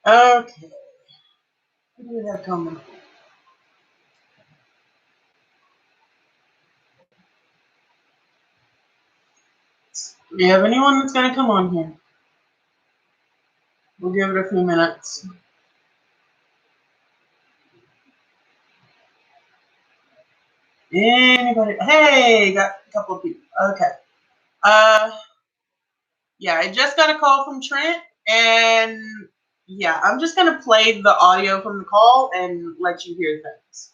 Okay. What do we have coming? Do you have anyone that's going to come on here? We'll give it a few minutes. Anybody? Hey, got a couple of people. Okay. Yeah, I just got a call from Trent, and yeah, I'm just going to play the audio from the call and let you hear things.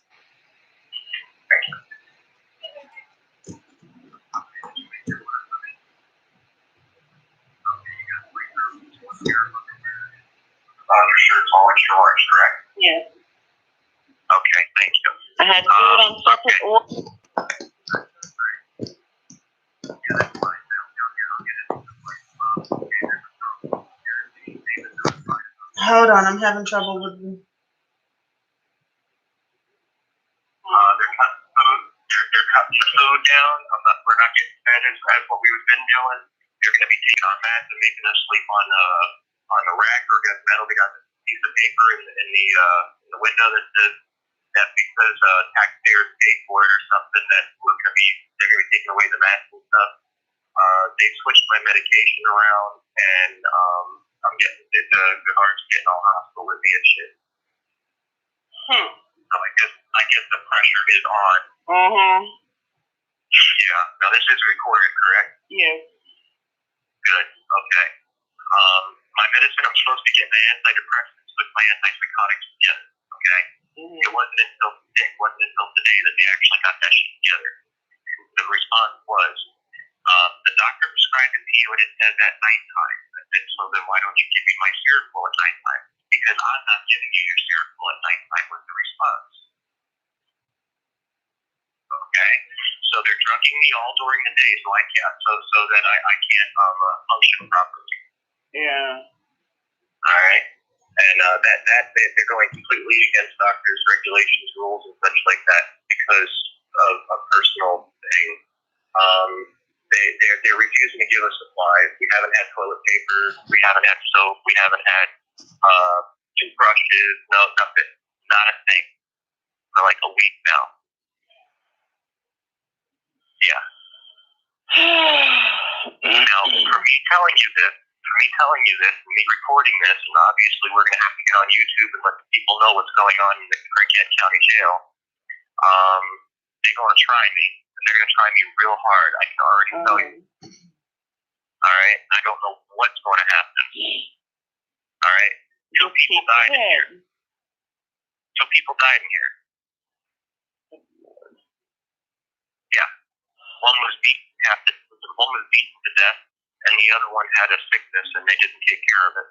Shirts all insurance, correct? Yes. Okay, thank you. I had to do it on separate order. Hold on, I'm having trouble with the... They're cutting the food down. We're not getting fed as what we've been doing. They're going to be taking our mats and making us sleep on a rack or against metal. They got this piece of paper in the window that says that because taxpayers paid for it or something that they're going to be taking away the mats and stuff. They switched my medication around, and I'm getting the Goodhart's getting all hospital with me and shit. So I guess the pressure is on. Yeah. Now this is recorded, correct? Yes. Good. Okay. My medicine, I'm supposed to get my antidepressants with my antipsychotics together. Okay. It wasn't until today that they actually got that shit together. The response was, the doctor prescribed it to you and it says at nighttime. I said, so then why don't you give me my Seroquel at nighttime? Because I'm not giving you your Seroquel at nighttime was the response. Okay. So they're drugging me all during the day so I can't so that I can't function properly. Yeah. All right. And that they're going completely against doctors' regulations, rules, and such like that because of a personal thing. They're refusing to give us supplies. We haven't had toilet paper. We haven't had soap. We haven't had toothbrushes. No, nothing. Not a thing for like a week now. Yeah. Now, for me telling you this, and me recording this, and obviously we're going to have to get on YouTube and let the people know what's going on in the Craighead County Jail. They're going to try me, and they're going to try me real hard. I can already tell you. All right? I don't know what's going to happen. All right? Two people died in here. Yeah. One was beaten to death, and the other one had a sickness, and they didn't take care of it.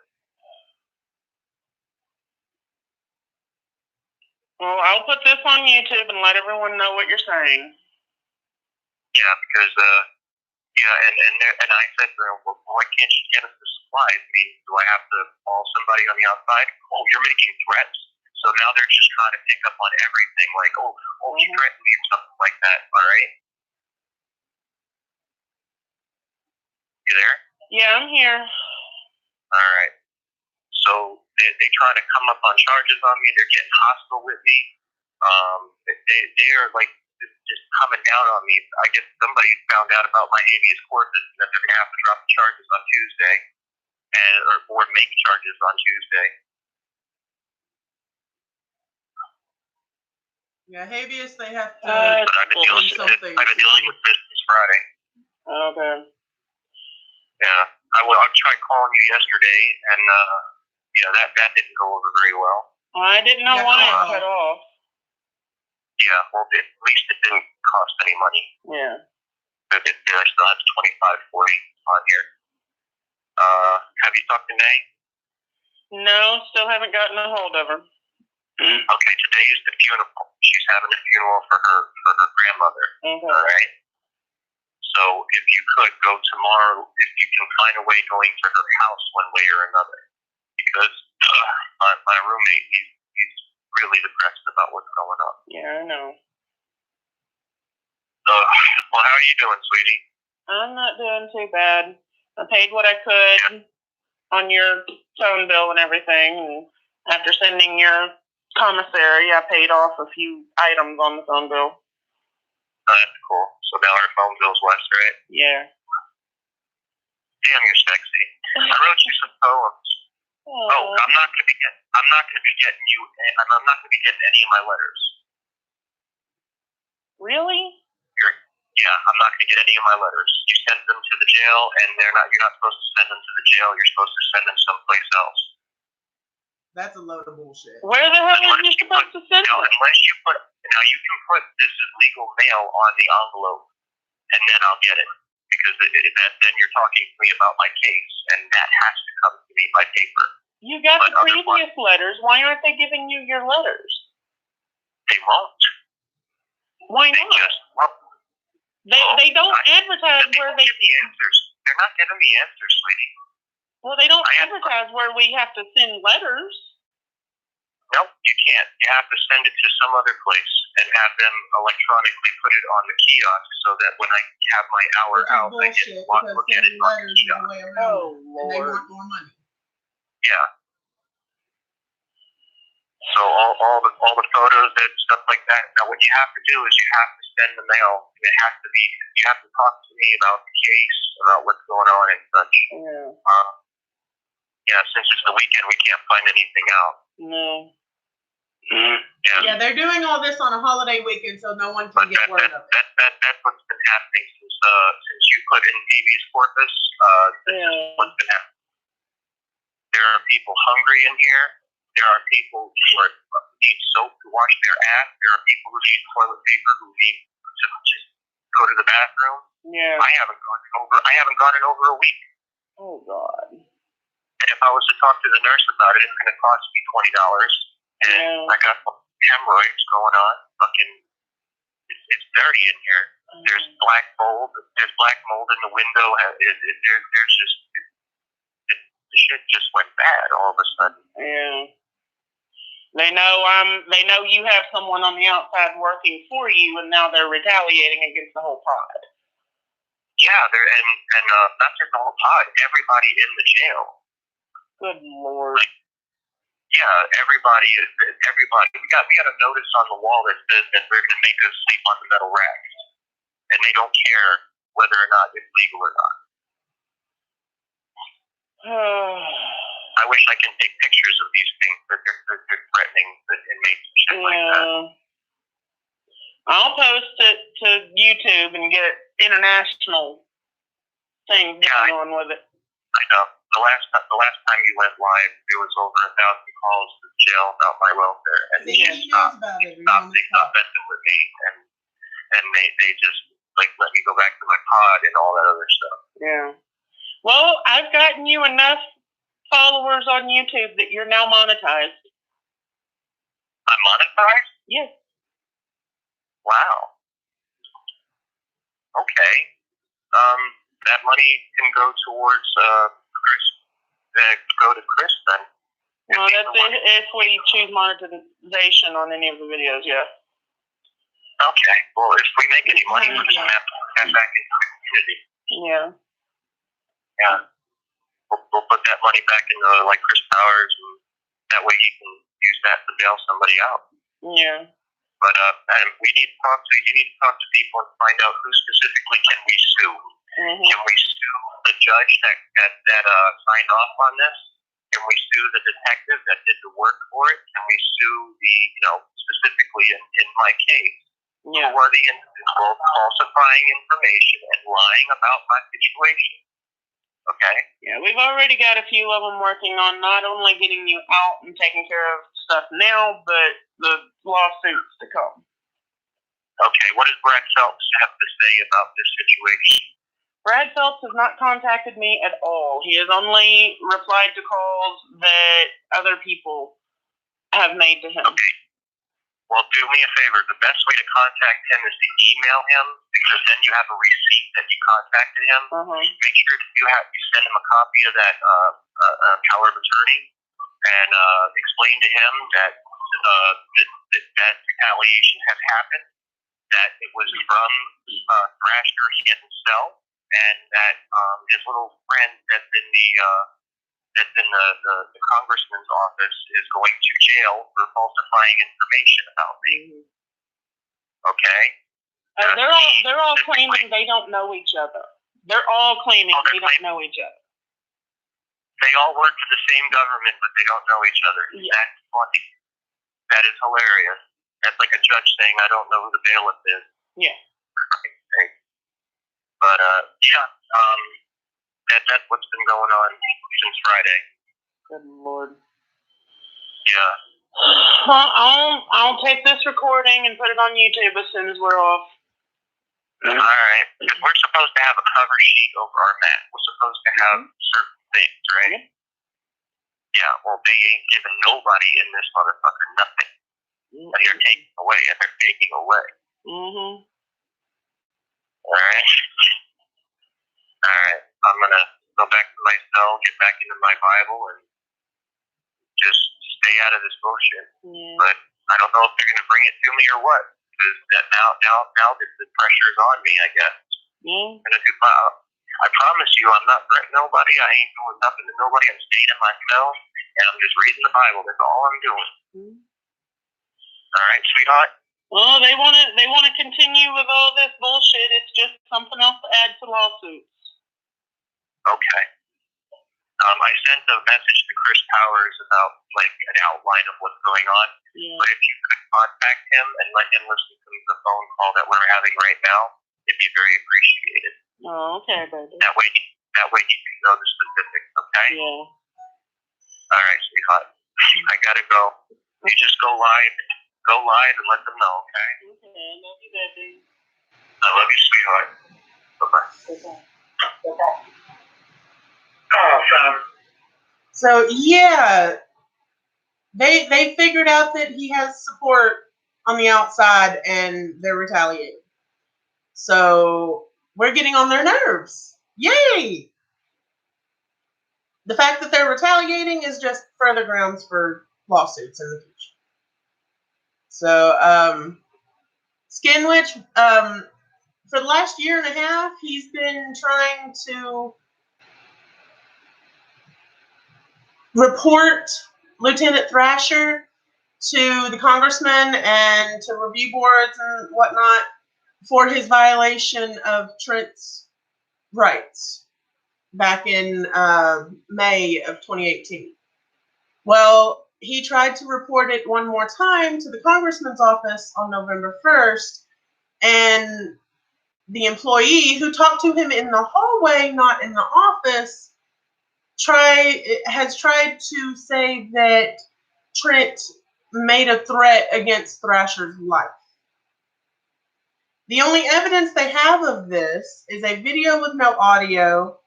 Well, I'll put this on YouTube and let everyone know what you're saying. Yeah, because and I said to them, well, why can't you get us the supplies? I mean, do I have to call somebody on the outside? Oh, you're making threats. So now they're just trying to pick up on everything, like, you threatened me or something like that. All right. You there? Yeah, I'm here. All right. So they try to come up on charges on me. They're getting hostile with me. They are like just coming down on me. I guess somebody found out about my habeas corpus and that they're gonna have to drop the charges on Tuesday, or make charges on Tuesday. Yeah, habeas, they have to. But I've been dealing with this since Friday. Okay. Yeah, I tried calling you yesterday, and that didn't go over very well. I didn't know when it cut off. Yeah, well, at least it didn't cost any money. Yeah. I still have $25.40 on here. Have you talked to Nay? No, still haven't gotten a hold of her. Okay, today is the funeral. She's having a funeral for her grandmother. Okay. All right. So if you could go tomorrow, if you can find a way going to her house one way or another, because my roommate, he's really depressed about what's going on. Yeah, I know. Well, how are you doing, sweetie? I'm not doing too bad. I paid what I could. on your phone bill and everything. And after sending your commissary, I paid off a few items on the phone bill. Oh, that's cool. So now our phone bill's less, right? Yeah. Damn, you're sexy. I wrote you some poems. Oh, I'm not gonna be getting you. I'm not gonna be getting any of my letters. Really? Yeah, I'm not gonna get any of my letters. You send them to the jail, and you're not supposed to send them to the jail. You're supposed to send them someplace else. That's a load of bullshit. Where the hell are you supposed to send them? Unless you put, now you can put this is legal mail on the envelope, and then I'll get it. Because then you're talking to me about my case, and that has to come to me by paper. You got the previous letters. Why aren't they giving you your letters? They won't. Why not? They just won't. They don't advertise where they give me answers. They're not giving me answers, sweetie. Well, they don't advertise where we have to send letters. Nope, you can't. You have to send it to some other place and have them electronically put it on the kiosk so that when I have my hour out, I can look at it on the kiosk. Oh, Lord. And they want more money. Yeah. So all the photos and stuff like that. Now, what you have to do is you have to send the mail. And you have to talk to me about the case, about what's going on and such. Yeah. Yeah, since it's the weekend, we can't find anything out. No. Yeah. Yeah, they're doing all this on a holiday weekend, so no one can get word of it. That's what's been happening since you put in habeas corpus. This is what's been happening. There are people hungry in here. There are people who need soap to wash their ass. There are people who need toilet paper, who need to just go to the bathroom. Yeah. I haven't gone in over a week. Oh God. And if I was to talk to the nurse about it, it's going to cost me $20. And I got hemorrhoids going on. Fucking, it's dirty in here. There's black mold. There's black mold in the window. There's just the shit just went bad all of a sudden. Yeah. They know you have someone on the outside working for you, and now they're retaliating against the whole pod. Yeah, and not just the whole pod. Everybody in the jail. Good Lord. Yeah, everybody. We got a notice on the wall that says that they're going to make us sleep on the metal racks, and they don't care whether or not it's legal or not. I wish I can take pictures of these things, but they're threatening the inmates and shit like that. I'll post it to YouTube and get international things going on with it. I know. The last time you went live, there was over 1,000 calls to the jail about my welfare, and they stopped messing with me, and they just like let me go back to my pod and all that other stuff. Yeah. Well, I've gotten you enough followers on YouTube that you're now monetized. I'm monetized? Yes. Wow. Okay. That money can go towards Chris. Go to Chris then. Well, that's if we choose monetization on any of the videos, yeah. Okay. Well, if we make any money, we're just gonna have to put that back into the community. Yeah. Yeah. We'll put that money back into like Chris Powers, and that way he can use that to bail somebody out. Yeah. But and you need to talk to people and find out who specifically can we sue. Mm-hmm. Can we sue the judge that signed off on this? Can we sue the detective that did the work for it? Can we sue specifically in my case? Yeah. Who are the individuals falsifying information and lying about my situation? Okay. Yeah, we've already got a few of them working on not only getting you out and taking care of stuff now, but the lawsuits to come. Okay, what does Brad Phelps have to say about this situation? Brad Phelps has not contacted me at all. He has only replied to calls that other people have made to him. Okay. Well, do me a favor. The best way to contact him is to email him, because then you have a receipt that you contacted him. Uh-huh. Make sure that you send him a copy of that power of attorney, and explain to him that that retaliation has happened, that it was from Thrasher himself, and that his little friend that's in that's in the congressman's office is going to jail for falsifying information about me. Okay? They're all claiming they don't know each other. They're all claiming they don't know each other. They all work for the same government, but they don't know each other. Yeah. That's funny. That is hilarious. That's like a judge saying, I don't know who the bailiff is. Yeah. But, that's what's been going on since Friday. Good Lord. Yeah. Well, I'll take this recording and put it on YouTube as soon as we're off. All right. Because we're supposed to have a cover sheet over our mat. We're supposed to have certain things, right? Yeah, well, they ain't giving nobody in this motherfucker nothing. And they're taking away, and they're taking away. All right? All right. I'm going to go back to my cell, get back into my Bible, and just stay out of this bullshit. Yeah. But I don't know if they're going to bring it to me or what. Because now the pressure's on me, I guess. Yeah. I promise you, I'm not threatening nobody. I ain't doing nothing to nobody. I'm staying in my cell, and I'm just reading the Bible. That's all I'm doing. All right, sweetheart? Well, they want to continue with all this bullshit. It's just something else to add to lawsuits. Okay. I sent a message to Chris Powers about, like, an outline of what's going on. Yeah. But if you could contact him and let him listen to the phone call that we're having right now, it'd be very appreciated. Oh, okay, baby. That way he can know the specifics, okay? Yeah. All right, sweetheart. I gotta go. You just go live and let them know, okay? Okay, I love you, baby. I love you, sweetheart. Bye-bye. Bye-bye. Oh, son. So yeah, they figured out that he has support on the outside, and they're retaliating. So we're getting on their nerves. Yay! The fact that they're retaliating is just further grounds for lawsuits in the future. So Skinwich, for the last year and a half, he's been trying to report Lieutenant Thrasher to the congressman and to review boards and whatnot for his violation of Trent's rights back in May of 2018. Well, he tried to report it one more time to the congressman's office on November 1st, and the employee who talked to him in the hallway, not in the office, has tried to say that Trent made a threat against Thrasher's life. The only evidence they have of this is a video with no audio,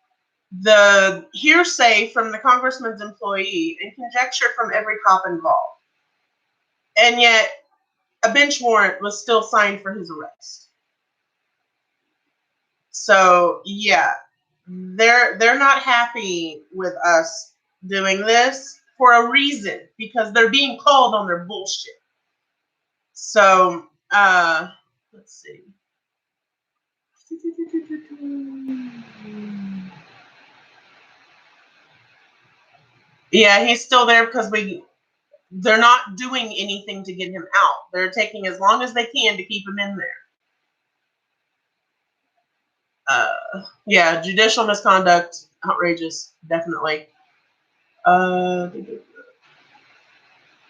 the hearsay from the congressman's employee, and conjecture from every cop involved. And yet, a bench warrant was still signed for his arrest. So, yeah, they're not happy with us doing this for a reason, because they're being called on their bullshit. So, let's see. Yeah, he's still there because they're not doing anything to get him out. They're taking as long as they can to keep him in there. Yeah, judicial misconduct, outrageous, definitely.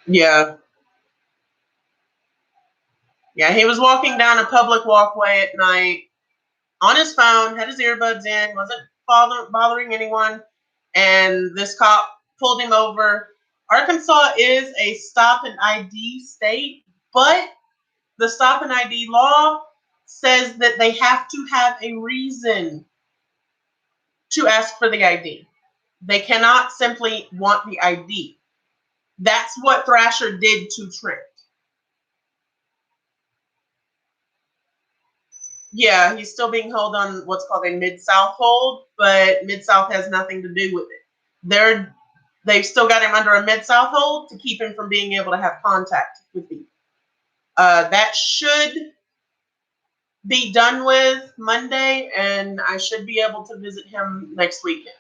Yeah. Yeah, he was walking down a public walkway at night on his phone, had his earbuds in, wasn't bothering anyone, and this cop pulled him over. Arkansas is a stop and ID state, but the stop and ID law says that they have to have a reason to ask for the ID. They cannot simply want the ID. That's what Thrasher did to Trent. Yeah, he's still being held on what's called a Mid-South hold, but Mid-South has nothing to do with it. They've still got him under a Mid-South hold to keep him from being able to have contact with people. That should be done with Monday, and I should be able to visit him next weekend.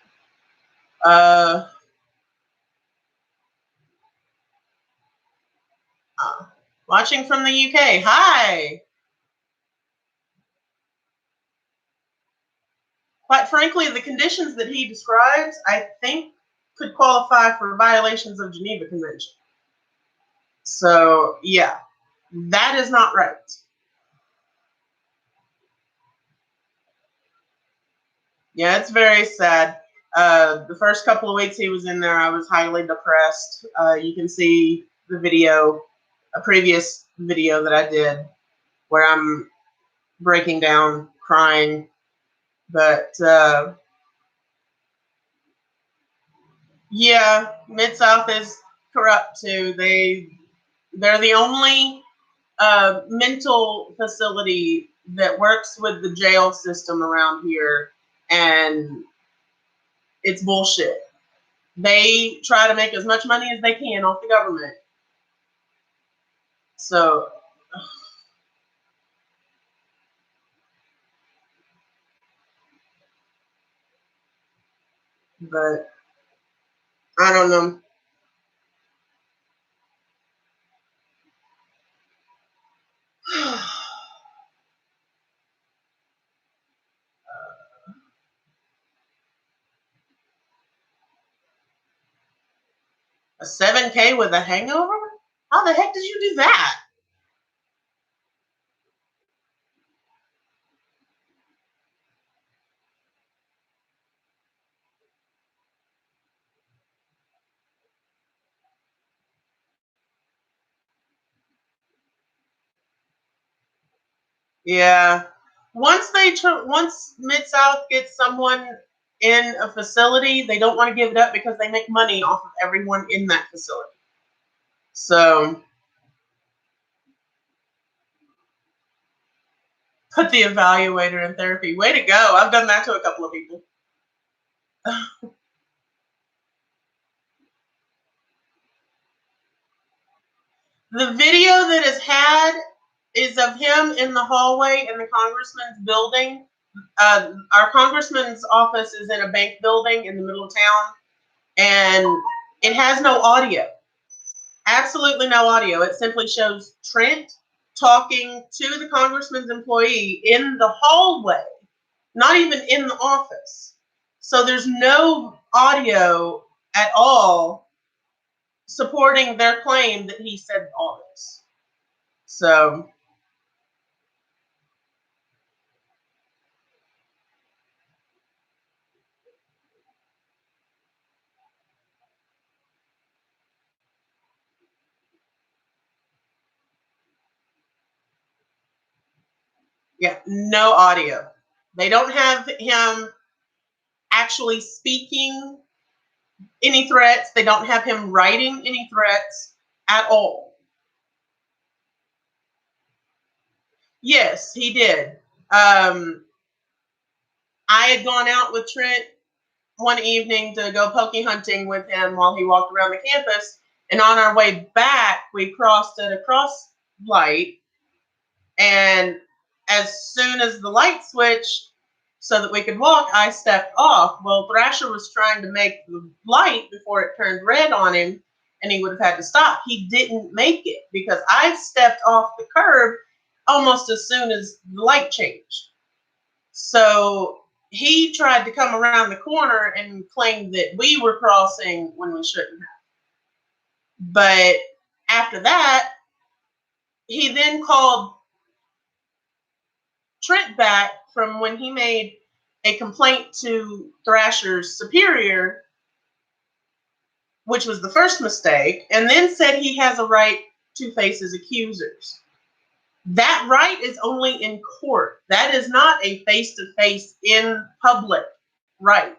Watching from the UK. Hi. Quite frankly, the conditions that he describes, I think, could qualify for violations of Geneva Convention. So, yeah, that is not right. Yeah, it's very sad. The first couple of weeks he was in there, I was highly depressed. You can see the video, a previous video that I did, where I'm breaking down, crying. But yeah, Mid-South is corrupt too. They're the only mental facility that works with the jail system around here, and it's bullshit. They try to make as much money as they can off the government. So, but I don't know. A 7K with a hangover? How the heck did you do that? Yeah. Once Mid-South gets someone in a facility, they don't want to give it up because they make money off of everyone in that facility. So put the evaluator in therapy. Way to go. I've done that to a couple of people. The video that is had is of him in the hallway in the congressman's building. Our congressman's office is in a bank building in the middle of town, and it has no audio. Absolutely no audio. It simply shows Trent talking to the congressman's employee in the hallway, not even in the office. So there's no audio at all supporting their claim that he said all this. So, yeah, no audio. They don't have him actually speaking any threats. They don't have him writing any threats at all. Yes, he did. I had gone out with Trent one evening to go pokey hunting with him while he walked around the campus. And on our way back, we crossed at a cross light. And as soon as the light switched so that we could walk, I stepped off. Well, Thrasher was trying to make the light before it turned red on him, and he would have had to stop. He didn't make it because I stepped off the curb almost as soon as the light changed. So he tried to come around the corner and claimed that we were crossing when we shouldn't have. But after that, he then called Trent back from when he made a complaint to Thrasher's superior, which was the first mistake, and then said he has a right to face his accusers. That right is only in court. That is not a face-to-face in public right.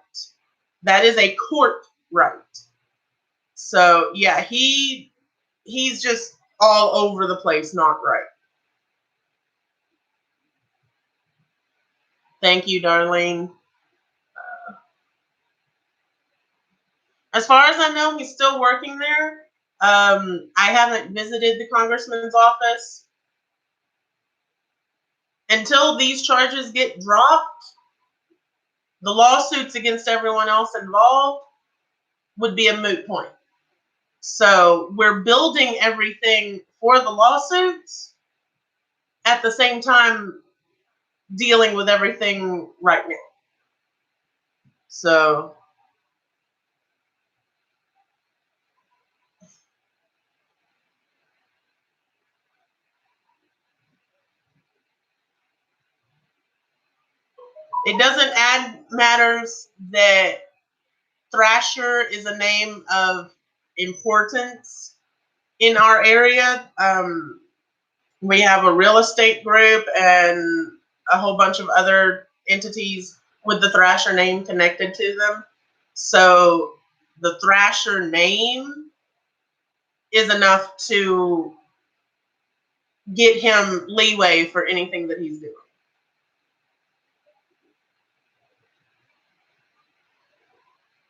That is a court right. So yeah, he's just all over the place, not right. Thank you, Darlene. As far as I know, he's still working there. I haven't visited the congressman's office. Until these charges get dropped, the lawsuits against everyone else involved would be a moot point. So we're building everything for the lawsuits, at the same time dealing with everything right now. So it doesn't add matters that Thrasher is a name of importance in our area. We have a real estate group and a whole bunch of other entities with the Thrasher name connected to them. So the Thrasher name is enough to get him leeway for anything that he's doing.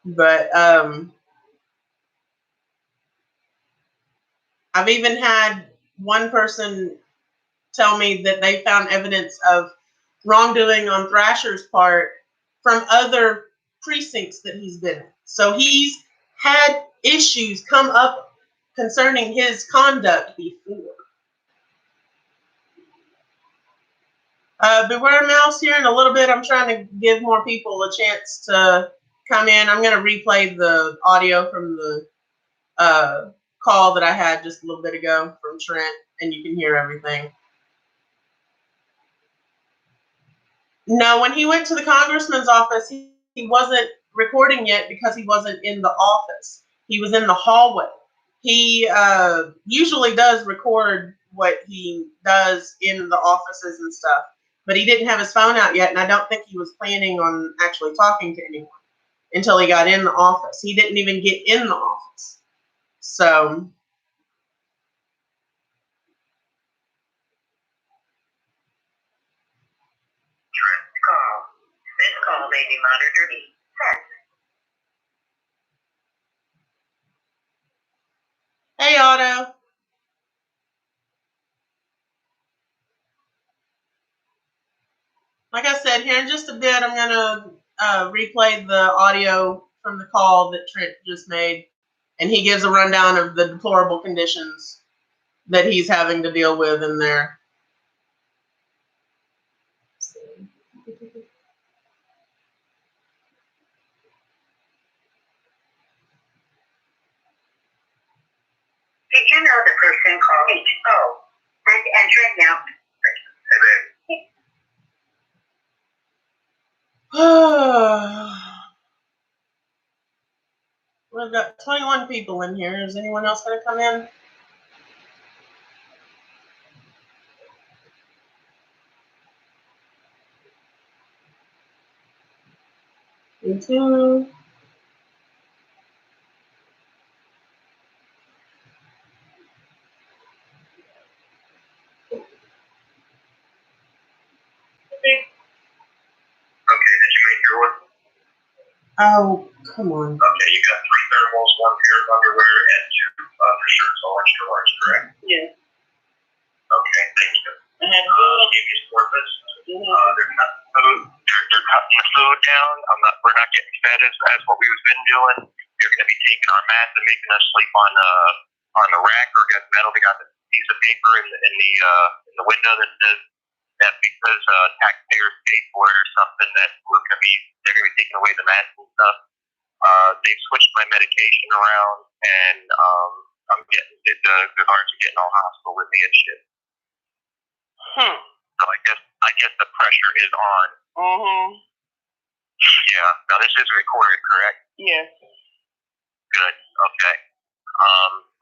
But I've even had one person tell me that they found evidence of wrongdoing on Thrasher's part from other precincts that he's been in. So he's had issues come up concerning his conduct before. Beware Mouse here in a little bit. I'm trying to give more people a chance to come in. I'm going to replay the audio from the call that I had just a little bit ago from Trent, and you can hear everything. No, when he went to the congressman's office, he wasn't recording yet because he wasn't in the office. He was in the hallway. He usually does record what he does in the offices and stuff, but he didn't have his phone out yet, and I don't think he was planning on actually talking to anyone until he got in the office. He didn't even get in the office. So This call may be monitored. hey, Otto. Like I said, here in just a bit, I'm going to replay the audio from the call that Trent just made, and he gives a rundown of the deplorable conditions that he's having to deal with in there. Did you know the person called? Oh, and Trent now. We've got 21 people in here. Is anyone else going to come in? Me too. Okay, did you make your one? Oh, come on. Okay, you got 3 thermals, 1 pair of underwear, and 2 undershirts, all extra large, correct? Yeah. Okay, thank you. Give you purpose. They're cutting the food down. We're not getting fed as what we've been doing. They're going to be taking our mats and making us sleep on the rack or against metal. They got the piece of paper in the window that says that because taxpayers paid for it or something that they're going to be taking away the mats and stuff. They've switched my medication around, and I'm getting the guards are getting all hostile with me and shit. So I guess the pressure is on. Yeah. Now this is recorded, correct? Yes. Good. Okay.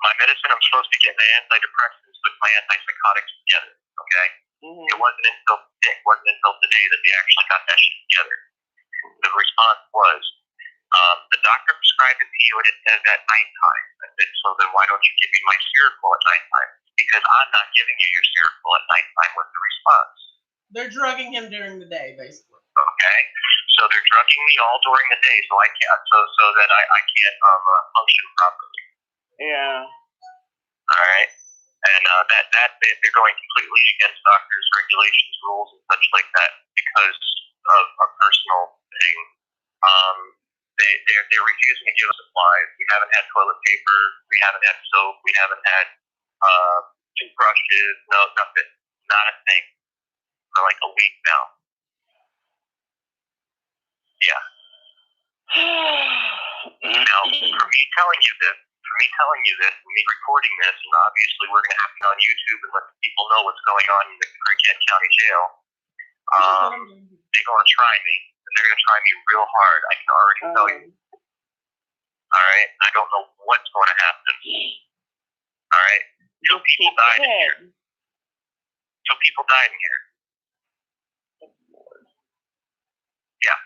My medicine, I'm supposed to be getting the antidepressants with my antipsychotics together. Okay. It wasn't until today that they actually got that shit together. The response was, the doctor prescribed it to you and it says at nighttime. I said, so then why don't you give me my Seroquel at nighttime? Because I'm not giving you your Seroquel at nighttime with the response. They're drugging him during the day, basically. Okay, so they're drugging me all during the day, so I can't, so that I can't function properly. Yeah. All right, and that they're going completely against doctors' regulations, rules, and such like that because of a personal thing. They're refusing to give us supplies. We haven't had toilet paper. We haven't had soap. We haven't had toothbrushes, no, nothing. Not a thing. For like a week now. Yeah. Now, for me telling you this, and me recording this, and obviously we're going to have to go on YouTube and let people know what's going on in the Craighead County Jail, they're going to try me. And they're going to try me real hard. I can already tell you. Alright? I don't know what's going to happen. Alright? Two people died in here. Yeah.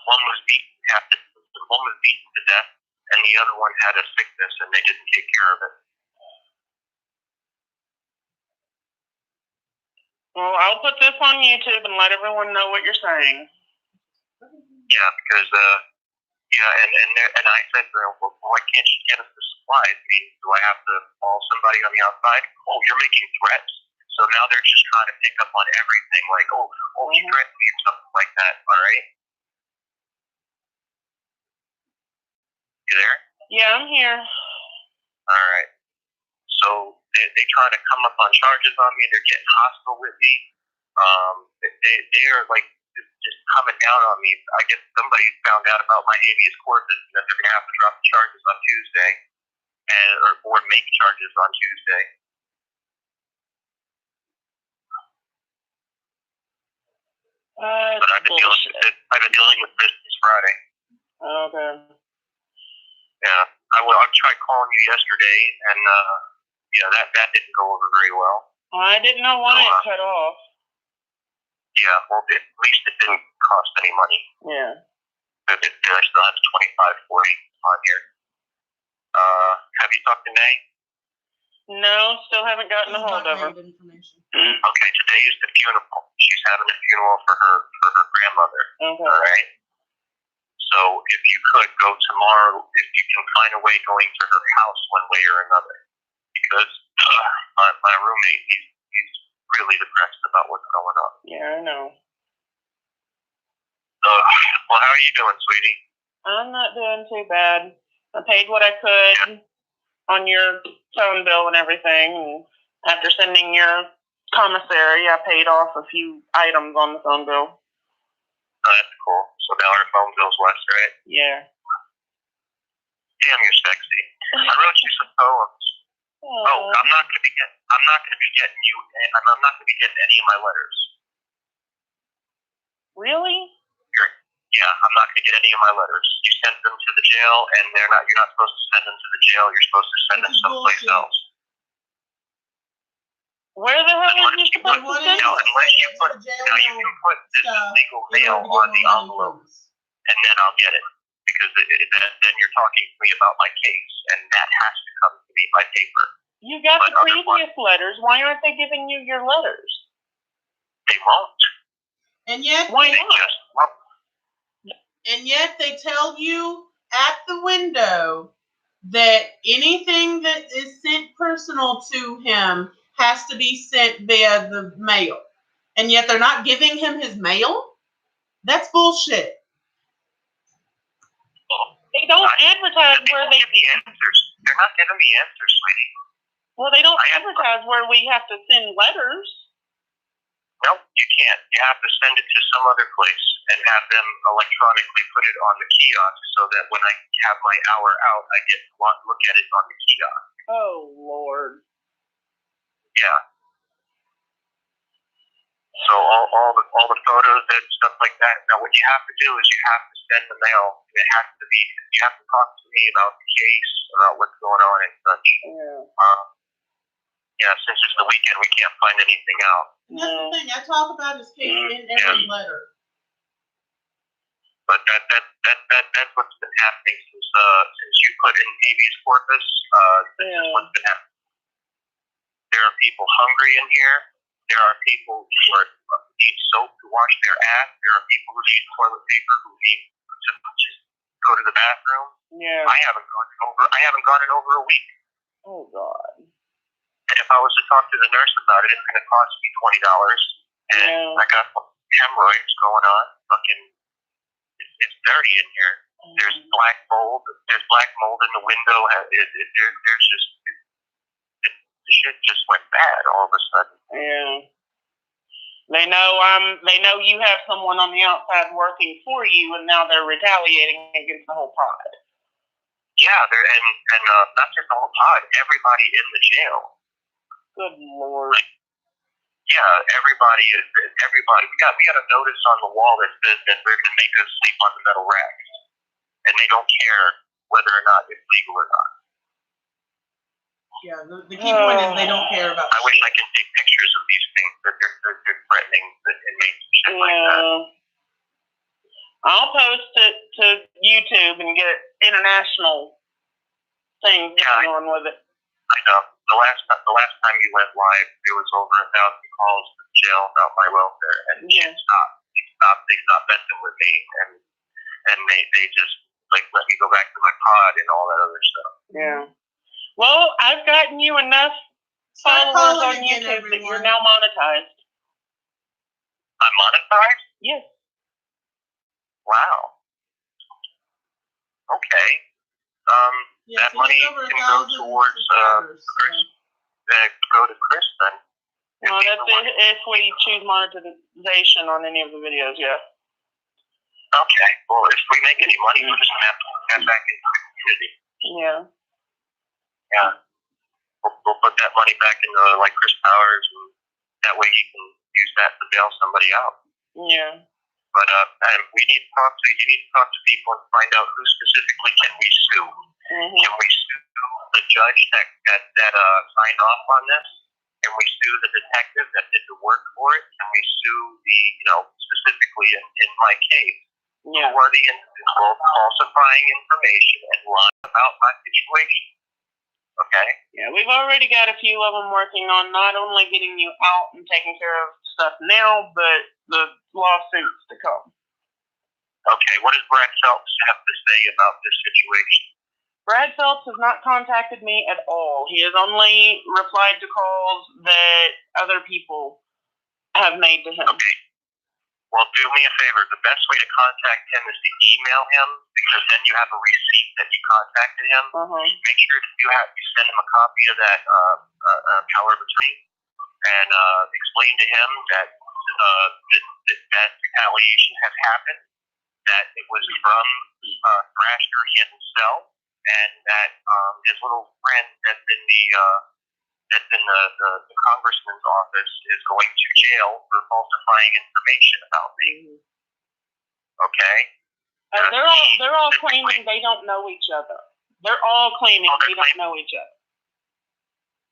One was beaten to death, and the other one had a sickness, and they didn't take care of it. Well, I'll put this on YouTube and let everyone know what you're saying. Yeah, because and I said to them, well, why can't you get us the supplies? I mean, do I have to call somebody on the outside? Oh, you're making threats. So now they're just trying to pick up on everything, like, you threatened me or something like that. All right. You there? Yeah, I'm here. All right. So they try to come up on charges on me. They're getting hostile with me. They are like just coming down on me. I guess somebody found out about my habeas corpus, and that they're gonna have to drop the charges on Tuesday, or make charges on Tuesday. But I've been dealing with this since Friday. Okay. Yeah, I tried calling you yesterday, and that didn't go over very well. I didn't know why it cut off. Yeah, well, at least it didn't cost any money. Yeah. I still have 25.40 on here. Have you talked to Nay? No, still haven't gotten a hold of her. Okay, today is the funeral. She's having a funeral for her grandmother. Okay. All right. So if you could go tomorrow, if you can find a way going to her house one way or another, because my roommate, he's really depressed about what's going on. Yeah, I know. Well, how are you doing, sweetie? I'm not doing too bad. I paid what I could on your phone bill and everything. And after sending your commissary, I paid off a few items on the phone bill. Oh, that's cool. So now our phone bill's less, right? Yeah. Damn, you're sexy. I wrote you some poems. Oh, I'm not gonna be getting you, and I'm not gonna be getting any of my letters. Really? Yeah, I'm not gonna get any of my letters. You sent them to the jail, and you're not supposed to send them to the jail. You're supposed to send them someplace else. Where the hell are you supposed to send them? Unless you put, now you can put this is legal mail on the envelope, and then I'll get it. Because then you're talking to me about my case, and that has to come to me by paper. You got the previous letters. Why aren't they giving you your letters? They won't. And yet, why not? They just won't. And yet they tell you at the window that anything that is sent personal to him has to be sent via the mail. And yet they're not giving him his mail? That's bullshit. They don't advertise where they give me answers. They're not giving me answers, sweetie. Well, they don't advertise where we have to send letters. Nope, you can't. You have to send it to some other place and have them electronically put it on the kiosk so that when I have my hour out, I get to look at it on the kiosk. Oh, Lord. Yeah. So all the photos and stuff like that. Now, what you have to do is you have to send the mail. And it has to be. You have to talk to me about the case, about what's going on and such. Yeah. Since it's the weekend, we can't find anything out. That's the thing. I talk about his case in every letter. But that's what's been happening since you put in habeas corpus. This is what's been happening. There are people hungry in here. There are people who need soap to wash their ass. There are people who need toilet paper, who need to just go to the bathroom. Yeah. I haven't gone in over a week. Oh, God. And if I was to talk to the nurse about it, it's going to cost me $20. And I got hemorrhoids going on. It's dirty in here. There's black mold. There's black mold in the window. The shit just went bad all of a sudden. Yeah. They know you have someone on the outside working for you, and now they're retaliating against the whole pod. Yeah, and not just the whole pod, everybody in the jail. Good Lord. Yeah, everybody. We got a notice on the wall that says that they're going to make us sleep on the metal racks, and they don't care whether or not it's legal or not. Yeah, the key point is they don't care about. I wish I can take pictures of these things that they're threatening the inmates and shit like that. I'll post it to YouTube and get international things going on with it. I know. The last time you went live, there was over 1,000 calls to jail about my welfare, and they stopped messing with me, and they just like let me go back to my pod and all that other stuff. Yeah. Well, I've gotten you enough followers on YouTube that you're now monetized. I'm monetized? Yes. Wow. Okay. That money can go towards go to Chris then. Well, that's if we choose monetization on any of the videos, yeah. Okay. Well, if we make any money, we're just gonna have to put that back into the community. Yeah. Yeah. We'll put that money back into like Chris Powers, and that way he can use that to bail somebody out. Yeah. But you need to talk to people and find out who specifically can we sue. Mm-hmm. Can we sue the judge that signed off on this? Can we sue the detective that did the work for it? Can we sue specifically in my case? Yeah. Who are the individuals falsifying information and lying about my situation? Okay. Yeah, we've already got a few of them working on not only getting you out and taking care of stuff now, but the lawsuits to come. Okay, what does Brad Phelps have to say about this situation? Brad Phelps has not contacted me at all. He has only replied to calls that other people have made to him. Okay. Well, do me a favor. The best way to contact him is to email him, because then you have a receipt that you contacted him. Make sure that you send him a copy of that power of attorney, and explain to him that that retaliation has happened, that it was from Thrasher himself, and that his little friend that's in the congressman's office is going to jail for falsifying information about me. Okay? They're all claiming they don't know each other. They're all claiming they don't know each other.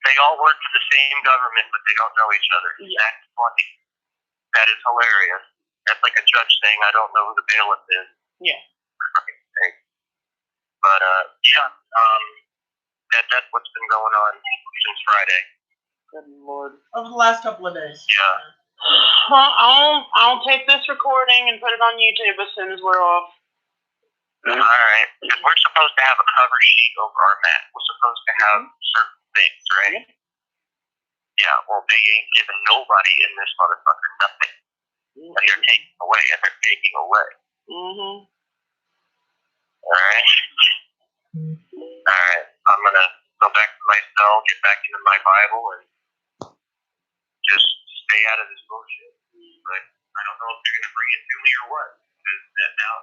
They all work for the same government, but they don't know each other. Yeah. That's funny. That is hilarious. That's like a judge saying, I don't know who the bailiff is. Yeah. But, that's what's been going on since Friday. Good Lord. Over the last couple of days. Yeah. Well, I'll take this recording and put it on YouTube as soon as we're off. All right. Because we're supposed to have a cover sheet over our mat. We're supposed to have certain things, right? Yeah. Well, they ain't giving nobody in this motherfucker nothing. And they're taking away, and they're taking away. All right. All right. I'm gonna go back to my cell, get back into my Bible, and just stay out of this bullshit. But I don't know if they're gonna bring it to me or what. Because now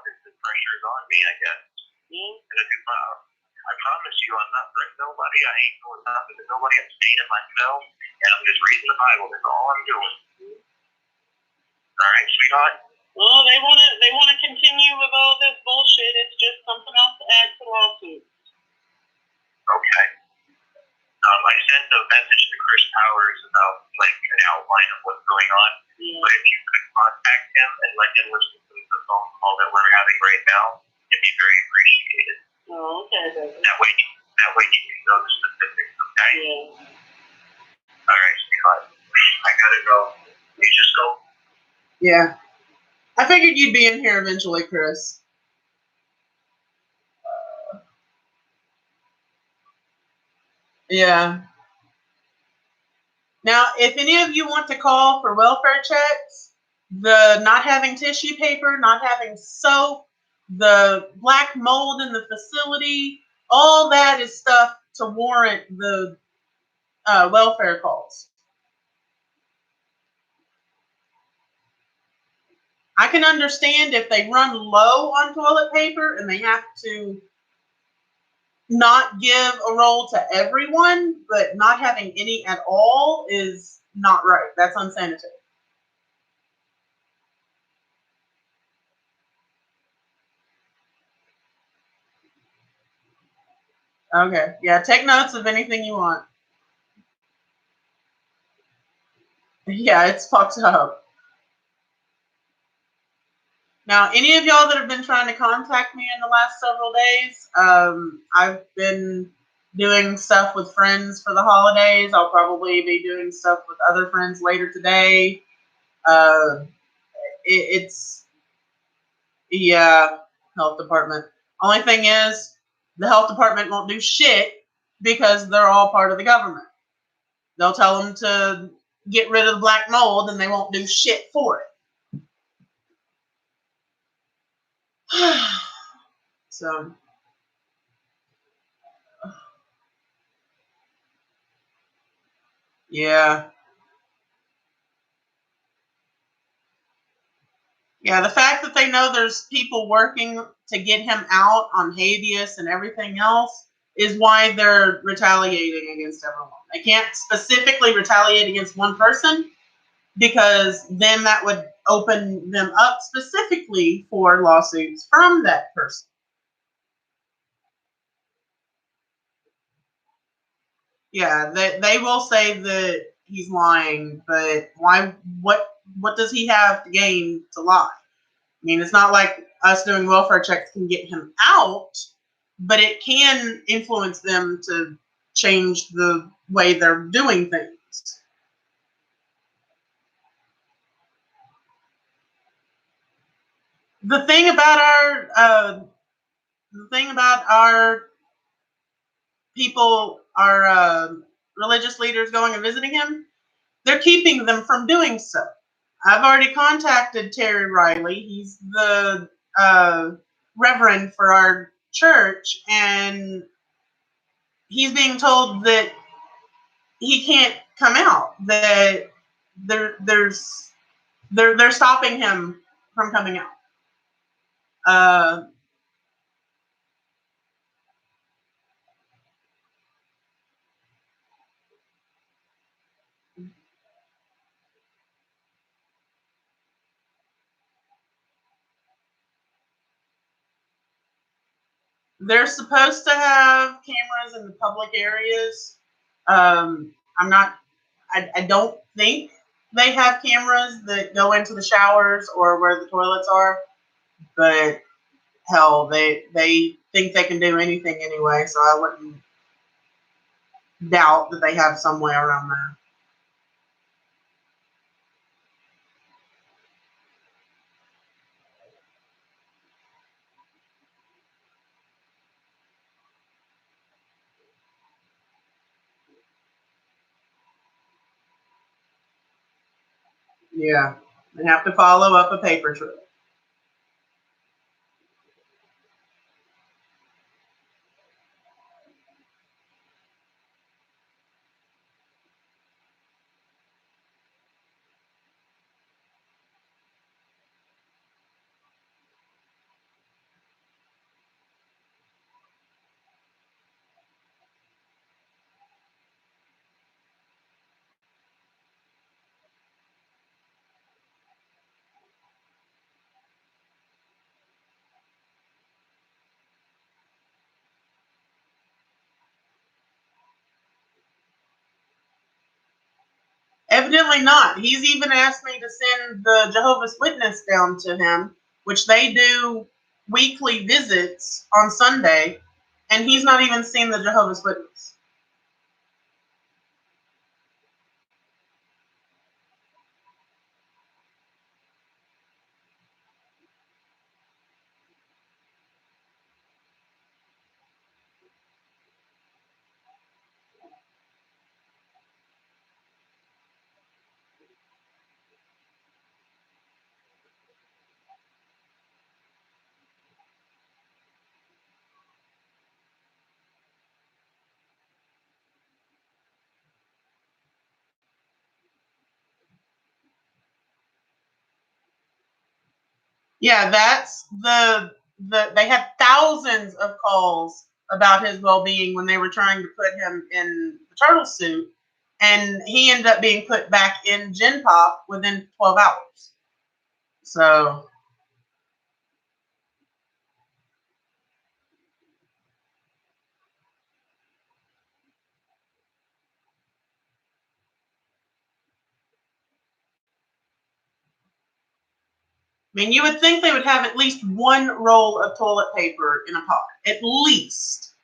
the pressure is on me, I guess. I promise you, I'm not threatening nobody. I ain't doing nothing to nobody. I'm staying in my cell, and I'm just reading the Bible. That's all I'm doing. All right, sweetheart. Well, they want to continue with all this bullshit. It's just something else to add to the lawsuit. Okay. I sent a message to Chris Powers about like an outline of what's going on. Yeah. But if you could contact him and let him listen to the phone call that we're having right now, it'd be very appreciated. Oh, okay. That way you can know the specifics, okay? Yeah. All right, sweetheart. I gotta go. You just go. Yeah. I figured you'd be in here eventually, Chris. Yeah. Now, if any of you want to call for welfare checks, the not having tissue paper, not having soap, the black mold in the facility, all that is stuff to warrant the welfare calls. I can understand if they run low on toilet paper and they have to not give a roll to everyone, but not having any at all is not right. That's unsanitary. Okay. Yeah, take notes of anything you want. Yeah, it's fucked up. Now, any of y'all that have been trying to contact me in the last several days, I've been doing stuff with friends for the holidays. I'll probably be doing stuff with other friends later today. It's, yeah, health department. Only thing is, the health department won't do shit because they're all part of the government. They'll tell them to get rid of the black mold and they won't do shit for it. So, yeah. Yeah, the fact that they know there's people working to get him out on habeas and everything else is why they're retaliating against everyone. They can't specifically retaliate against one person because then that would open them up specifically for lawsuits from that person. Yeah, they will say that he's lying, but why? What does he have to gain to lie? I mean, it's not like us doing welfare checks can get him out, but it can influence them to change the way they're doing things. The thing about our people, our religious leaders going and visiting him, they're keeping them from doing so. I've already contacted Terry Riley. He's the reverend for our church, and he's being told that he can't come out. That they're stopping him from coming out. Uh, they're supposed to have cameras in the public areas. I'm not. I don't think they have cameras that go into the showers or where the toilets are. But hell, they think they can do anything anyway. So I wouldn't doubt that they have some way around there. Yeah, they have to follow up a paper trail. Evidently not. He's even asked me to send the Jehovah's Witness down to him, which they do weekly visits on Sunday, and he's not even seen the Jehovah's Witness. Yeah, that's they had thousands of calls about his well-being when they were trying to put him in the turtle suit, and he ended up being put back in Gen Pop within 12 hours. So I mean, you would think they would have at least one roll of toilet paper in a pocket, at least.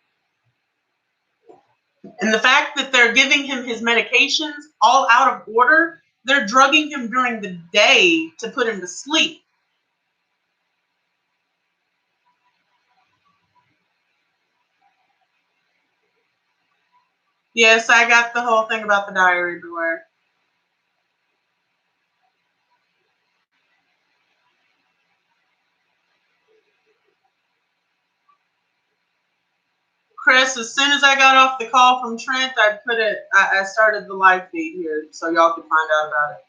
And the fact that they're giving him his medications all out of order, they're drugging him during the day to put him to sleep. Yes, I got the whole thing about the diary, beware. Chris, as soon as I got off the call from Trent, I started the live feed here so y'all can find out about it.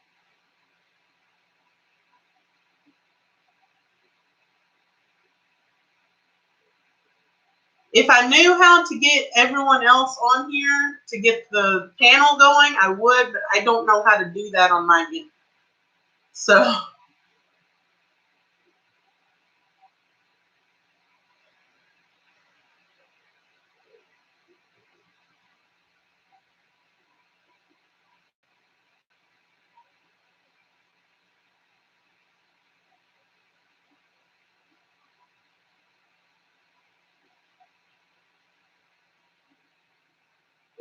If I knew how to get everyone else on here to get the panel going, I would, but I don't know how to do that on my end. So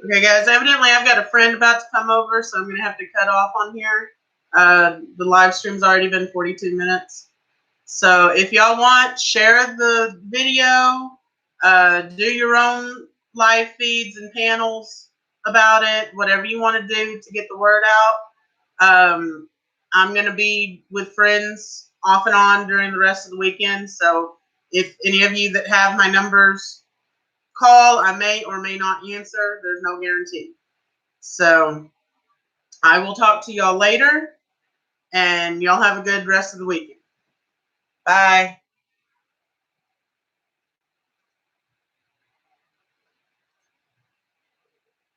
okay, guys, evidently I've got a friend about to come over, so I'm going to have to cut off on here. The live stream's already been 42 minutes. So if y'all want, share the video, do your own live feeds and panels about it, whatever you want to do to get the word out. I'm going to be with friends off and on during the rest of the weekend. So if any of you that have my numbers call, I may or may not answer. There's no guarantee. So I will talk to y'all later, and y'all have a good rest of the weekend. Bye.